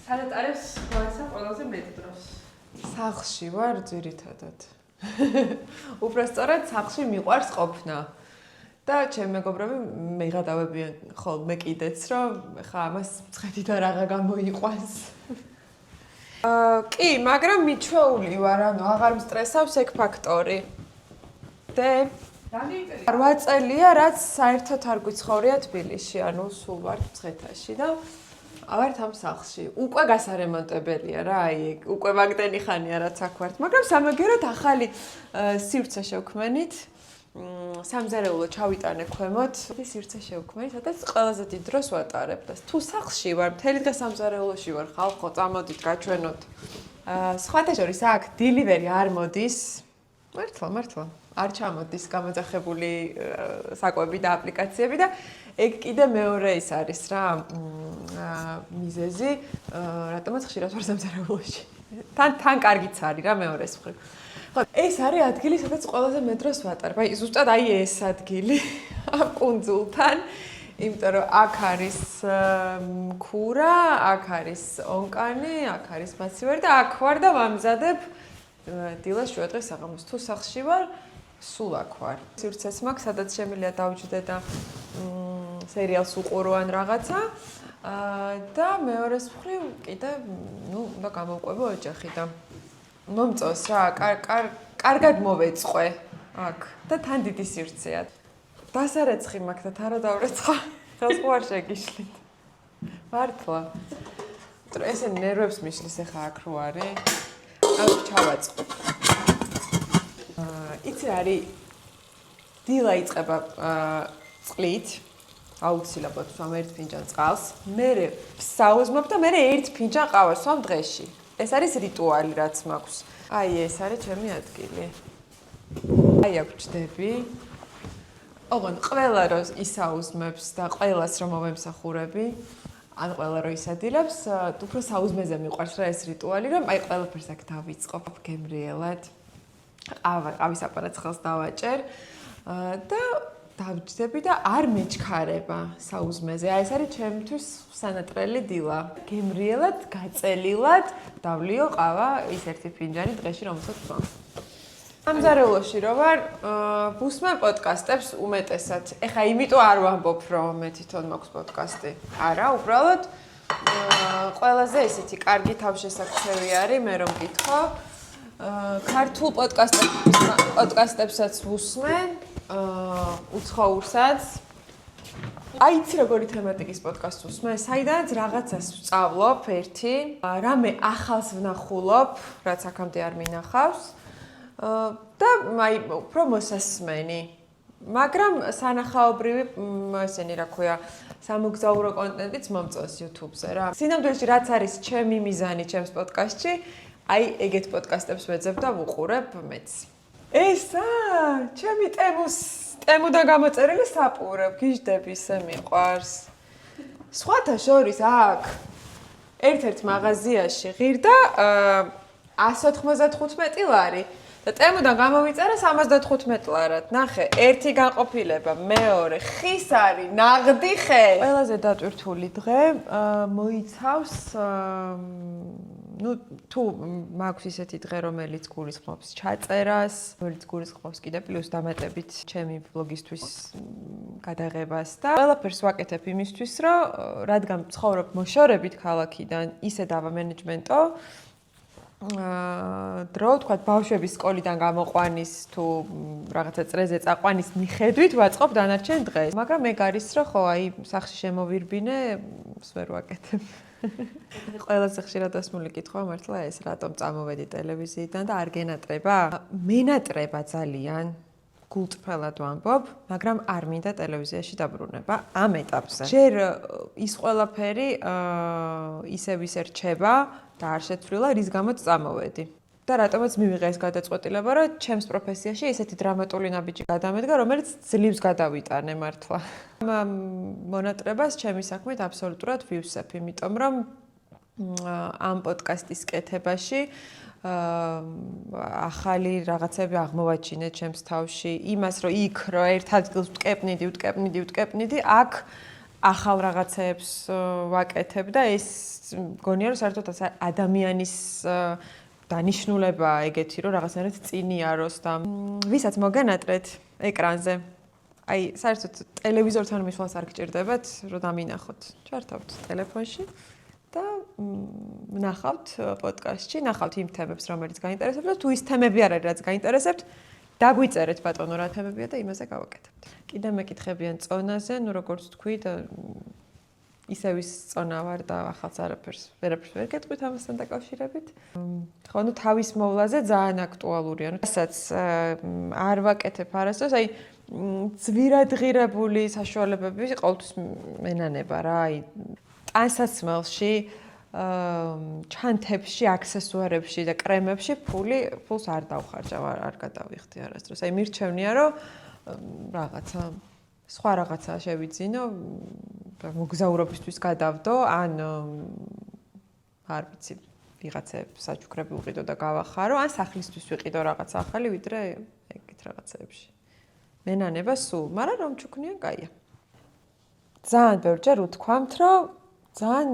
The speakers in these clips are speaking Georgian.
სადაც არის ყველაზე ყველაზე მეტ დროს? სახლში ვარ ძირითადად. უბრალოდ სახლში მიყვარს ყოფნა. და ჩემ მეგობრები მეღადავებიან ხოლმე კიდეც, რომ ხა ამას მცხეთიდან რაღა გამოიყვანს. კი, მაგრამ მიჩვეული ვარ, ანუ აღარ მსტრესავს ეგ ფაქტორი. და 8 წელია, რაც საერთოდ არ გვიცხოვრია თბილისში, ანუ სულ ვარ მცხეთაში და ავართ ამ სახლში. უკვე გასარემონტებელია რა, აი, უკვე მაგდენი ხანია რაც აქ ვართ, მაგრამ სამაგერად ახალი სივრცე შევქმენით. სამზარეულო ჩავიტანე ქვემოთ. სივრცე შევქმენით, სადაც ყველაზე დიდ დროს ვატარებ და თუ სახლში ვარ, მთელი დღე სამზარეულოში ვარ, ხალხო, წამოდით, გაჩვენოთ. სხვათა შორის აქ დილივერი არ მოდის. მართლა. არ ჩამოდის გამოძახებული საკვები და აპლიკაციები და ეგ კიდე მეორე ის არის რა მიზეზი, რატომაც ხშირად ვარ სამზარეულოში. თან კარგიც არის რა მეორეს მხრივ. ხო, ეს არის ადგილი, სადაც ყველაზე მეტ დროს ვატარებ. აი, ზუსტად აი ეს ადგილი ამ კუნძულთან, იმიტომ რომ აქ არის ქურა, აქ არის ონკანი, აქ არის მასივერი და აქ ვარ და ვამზადებ დილას შუადღეს საღამოს. თუ სახლში ვარ, სულ აქ ვარ. სივრცეც მაქვს, სადაც შემიძლია დავჯდე და სერიალს უყურო ან რაღაცა. და მეორეს მხრივ კიდე, უნდა გამოვყვებო ოჯახი და მომწონს რა, კარგად მოვეწყე აქ და თან დიდი სივრცეა. დასარეცხი მაქვს და თან რა დავრეცხა, ხელს ხო არ შეგიშლით. მართლა. ესე ნერვებს მიშლის ახლა აქ რო არის. აქ ჩავაწყო. იცი არის დილა იწყება წყლით, აუცილებლად ვსვამ 1 ფინჯან წყალს, მერე საუზმობ და მერე 1 ფინჯან ყავას ვსვამ დღეში. ეს არის რიტუალი, რაც მაქვს. აი, ეს არის ჩემი ადგილი. აი, აქ ვჯდები. ოღონდ ყველა რო ისაუზმებს და ყველას რომ მოვემსახურები, ან ყველა რო ისადილებს, უფრო საუზმეზე მიყვარს რა ეს რიტუალი, რომ აი ყველაფერს აქ დავიწყობ გემრიელად. ყავის აპარატს ხელს დავაჭერ და დავჯდები და არ მეჩქარება საუზმეზე. აი ეს არის ჩემთვის სანატრელი დილა. გემრიელად, გაწელილად დავლიო ყავა ის 1 ფინჯანი დღეში რომელსაც ვსვამ. სამზარეულოში რო ვარ, ვუსმენ პოდკასტებს უმეტესად. ეხა იმიტომ არ ვამბობ, რომ მე თვითონ მაქვს პოდკასტი. არა, უბრალოდ ყველაზე ესეთი კარგი თავშესაქცევი არის, მე რომ მკითხო. ქართულ პოდკასტებსაც ვუსმენ, უცხოურსაც. აი იცი როგორი თემატიკის პოდკასტს ვუსმენ, საიდანაც რაღაცას ვსწავლობ ერთი, რამე ახალს ვნახულობ, რაც აქამდე არ მინახავს. და აი უფრო მოსასმენი. მაგრამ სანახაობრივი ესენი რა ქვია, სამოგზაურო კონტენტიც მომწონს YouTube-ზე რა. სინამდვილეში რაც არის ჩემი მიზანი ჩემს პოდკასტში, აი ეგეთ პოდკასტებს ვეძებ და ვუყურებ მეც. ესა, ჩემი ტემუდან გამოწერილი საპურო, გიждები ისე მიყვარს. სხვათა შორის აქ ერთ-ერთ მაღაზიაში ღირდა 195 ლარი და ტემუდან გამოვიწერა 75 ლარად. ნახე, ერთი განყოფილება, მეორე ხის არის, ნაღდი ხე. ყველაზე დატვირთული დღე მოიცავს თუ მაქვს ისეთი დღე, რომელიც გულისხმობს ჩაწერას, რომელიც გულისხმობს კიდე პლუს დამატებით ჩემი ბლოგისთვის გადაღებას და ყველაფერს ვაკეთებ იმისთვის, რომ რადგან ცხოვრობ მოშორებით ქალაქიდან, ისე დავამენეჯმენტო დრო, თქვა ბავშვების სკოლიდან გამოყვანის თუ რაღაცა წრეზე წაყვანის მიხედვით ვაწყობ დანარჩენ დღეს. მაგრამ ეგ არის, რომ ხო, აი სახლში შემოვირბინე, ვერ ვაკეთებ. ყველაზე ხშირად ასმული კითხვა მართლა ეს, რატომ წამოვედი ტელევიზიიდან და არ გენატრება? მენატრება ძალიან. გულწრფელად ვამბობ, მაგრამ არ მინდა ტელევიზიაში დაბრუნება ამ ეტაპზე. ჯერ ის ყველაფერი ისევ ისე რჩება და არ შეცვლილა, რის გამოც წამოვედი. და რატომაც მივიღე ეს გადაწყვეტილება, რომ ჩემს პროფესიაში ესეთი დრამატული ნაბიჯი გადამედგა, რომელიც ძლივს გადავიტანე მართლა. ამ მონატრებას ჩემი საქმით აბსოლუტურად ვივსებ, იმიტომ რომ ამ პოდკასტის კეთებაში ახალი რაღაცები აღმოვაჩინე ჩემს თავში, იმას რომ იქ რო ერთ ადგილს ვტკეპნიდი, აქ ახალ რაღაცებს ვაკეთებ და ეს მგონია რომ საერთოდ ადამიანის დანიშნულება ეგეთი რომ რაღაცნაირად წინ იაროს და ვისაც მოგენატრეთ ეკრანზე აი საერთოდ ტელევიზორთან მისვლას არ გჭირდებათ რომ დამინახოთ ჩართავთ ტელეფონში და ნახავთ პოდკასტში ნახავთ იმ თემებს რომელიც გაინტერესებთ და თუ ის თემები არ არის რაც გაინტერესებთ დაგვიწერეთ ბატონო რა თემებია და იმაზე გავაკეთებთ კიდე მეკითხებიან წონაზე ნუ როგორც თქვი და ისევ ის წონა ვარ და ახალს ვერაფერს ვერ გეტყვით ამასთან დაკავშირებით. ხო, ნუ თავის მოვლაზე ძალიან აქტუალურია. ნუ რასაც არ ვაკეთებ არასდროს, აი ძვირადღირებული საშუალებები ყოველთვის მენანება რა, აი ტანსაცმელში, ჩანთებში, აქსესუარებში და კრემებში ფულს არ დავხარჯავ, არ გადავიხდი არასდროს. აი მირჩევნია რომ რაღაცა სხვა რაღაცა შევიძინო მოგზაურობისთვის გადავდო ან არ ვიცი ვიღაცებს საჩუქრები უყიდო და გავახარო ან სახლისთვის ვიყიდო რაღაცა ახალი ვიდრე ეგეთ რაღაცეებში მენანება სულ მაგრამ რომ ჩუქნიან კაია ძალიან ბევრჯერ უთქვამთ რომ ძალიან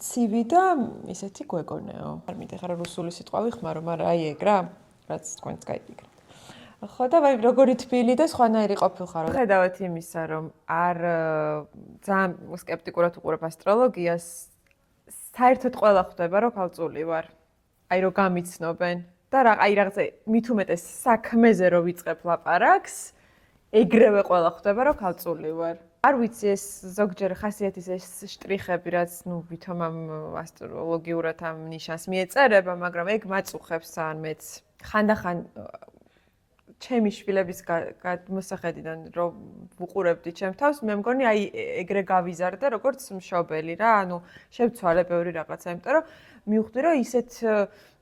ცივი და ისეთი გვეგონეო არ მითხარ რუსული სიტყვა ვიხმარო მაგრამ აი ეგ რა რაც თქვენს გაიფიქრეთ ხო და ვაი როგორი თბილი და სხვანაირი ყოფილხარო. ხედავთ იმისა, რომ არ ძალიან სკეპტიკურად უყურებ ასტროლოგიას, საერთოდ ყველა ხვდება, რომ ქალწული ვარ. აი რომ გამიცნობენ და აი რაღაცა მით უმეტეს საქმეზე რომ ვიწყებ ლაპარაკს, ეგრევე ყველა ხვდება, რომ ქალწული ვარ. არ ვიცი ეს ზოგჯერ ხასიათის ეს შტრიხები, რაც ნუ ვითომ ამ ასტროლოგიურად ამ ნიშანს მიეწერება, მაგრამ ეგ მაწუხებს ძალიან მეც. ხანდახან ჩემი შვილების მოსახედიდან რომ ვუყურებდი ჩემ თავს, მე მგონი აი ეგრე გავიზარდე როგორც მშობელი რა, ანუ შევცვალე ბევრი რაღაცა, იმიტომ რომ მივხვდი რომ ისეთ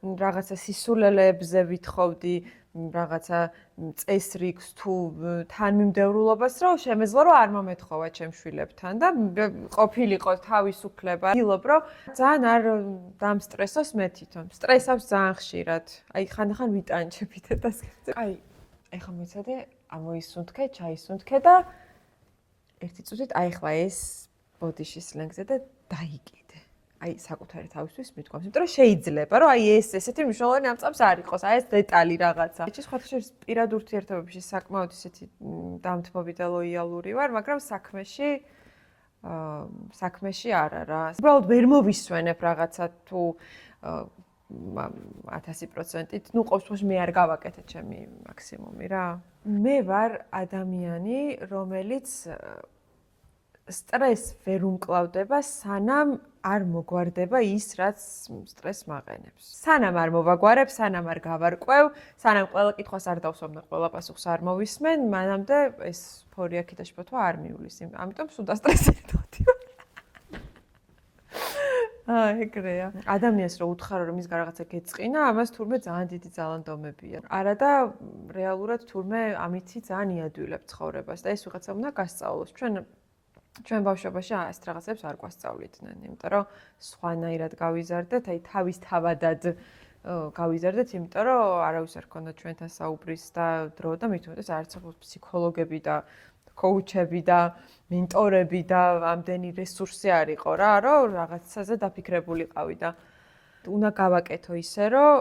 რაღაცა სისულელებზე ვითხოვდი რაღაცა წესრიგს თუ თანმიმდევრულობას, რომ შემეძლო რომ არ მომეთხოვა ჩემ შვილებთან და ყოფილიყო თავისუფლება. ვდილობ რომ ძალიან არ დამსტრესოს მე თვითონ. სტრესავს ძალიან ხშირად. აი ხანდახან ვიტანჩებით და აი ეხლა მიცადე ამოისუნთქე, ჩაისუნთქე და ერთი წუთით აიხლა ეს ბოდიში სლენგზე და დაიკიდე. აი საკუთარი თავისთვის მithქვამს, იმიტომ რომ შეიძლება რომ აი ეს ესეთი მნიშვნელოვანი ამ წამს არ იყოს, აი ეს დეტალი რაღაცა. ეჭი სხვათა შორის პირად ურთიერთობებში საკმაოდ ისეთი დამთმობი და ლოიალური ვარ, მაგრამ საქმეში არა რა. უბრალოდ ვერ მოვისვენებ რაღაცა თუ 1000%-ით, ნუ ყოველ შემთხვევაში მე არ გავაკეთე ჩემი მაქსიმუმი რა. მე ვარ ადამიანი, რომელიც სტრესს ვერ უმკლავდება, სანამ არ მოგვარდება ის, რაც სტრესს მაყენებს. სანამ არ მოვაგვარებ, სანამ არ გავარკვევ, სანამ ყველა კითხვას არ დავსვამნე, ყველა პასუხს არ მოვისმენ, მანამდე ეს ფორია ქიდაშფოთვა არ მიulis. ამიტომ სულ დასტრესირდი ვარ. ეგრეა. ადამიანს რო უთხარო რომ ის რაღაცა გეწყინა, ამას თურმე ძალიან დიდი ძალანდომებია. არა და რეალურად თურმე ამითი ძალიან იადვილებ ცხოვრებას და ეს ვიღაცა უნდა გასწავლოს. ჩვენ ბავშვობაში ასეთ რაღაცებს არ გვასწავლიდნენ, იმიტომ რომ სხვანაირად გავიზარდეთ, აი თავისთავადად გავიზარდეთ, იმიტომ რომ არავის არ ქონდა ჩვენთან საუბრის და დრო და მით უმეტეს არც ფსიქოლოგები და კოუჩები და მენტორები და ამდენი რესურსი არ იყო რა, რომ რაღაცაზე დაფიქრებულიყავი და უნდა გავაკეთო ისე, რომ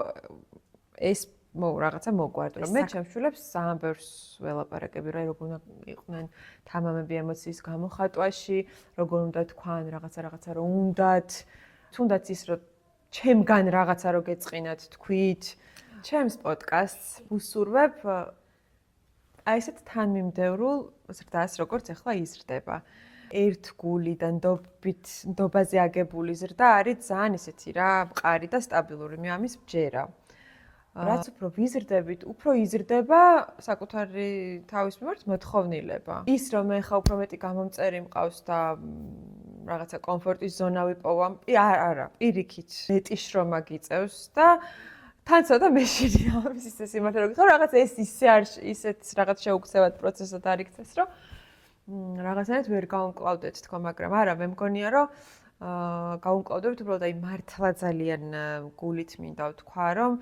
ეს რაღაცა მოგვარდო. მე ჩემს შვილებს ძალიან ბევრს ველაპარაკები, რა როგორ უნდა იყვნენ თამამები ემოციის გამოხატვაში, როგორ უნდა თქვან რაღაცა რომ უნდათ, თუნდაც ის რომ ჩემგან რაღაცა რო გეწყინათ თქვით. ჩემს პოდკასტს ვუსურვებ აი ესეთ თანმიმდევრულ ზრდას, როგორც ახლა იზრდება. ერთ გულიდან ნდობაზე აგებული ზრდა არის ძალიან ესეთი რა, მყარი და სტაბილური. მე ამის მჯერა. რაც უფრო ვიზრდებით, უფრო იზრდება საკუთარი თავის მიმართ მოთხოვნილება. ის რომ მე ხა უფრო მეტი გამომწერი მყავს და რაღაცა კომფორტის ზონა ვიპოვამ, არა, პირიქით მეტი შრომა გიწევს და თან ცოტა მეშინია ამის ისე სიმართლე რომ გითხრა რაღაც ეს ისე არ ისეთ რაღაც შეუქცევად პროცესად არ იქცეს რომ რაღაცნაირად ვერ გავუმკლავდეთ თქო მაგრამ არა მე მგონია რომ გავუმკლავდებით უბრალოდ აი მართლა ძალიან გულით მინდა ვთქვა რომ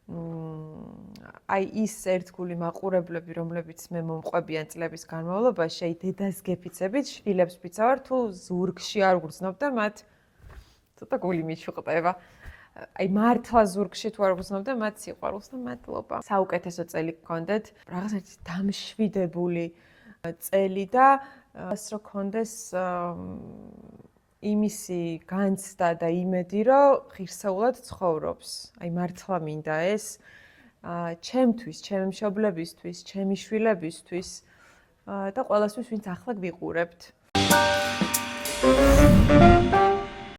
აი ის ერთგული მაყურებლები, რომლებიც მე მომყვებიან წლების განმავლობაში, აი დედას გეფიცებით, შვილებს ვიცავარ, თუ ზურგში არ გრძნობ და მათ ცოტა გული მიჩუყდება. აი მართლა ზურგში თუ არ გრძნობ და მათ სიყვარულს და მადლობა. საუკეთესო წელი გქონდეთ, რაღაც ერთი დამშვიდებული წელი და რო გქონდეს იმისი განცდა და იმედი, რომ ღირსეულად ცხოვრობს. აი მართლა მინდა ეს ჩემთვის, ჩემი მშობლებისთვის, ჩემი შვილებისთვის და ყველასთვის, ვინც ახლა გვიყურებთ.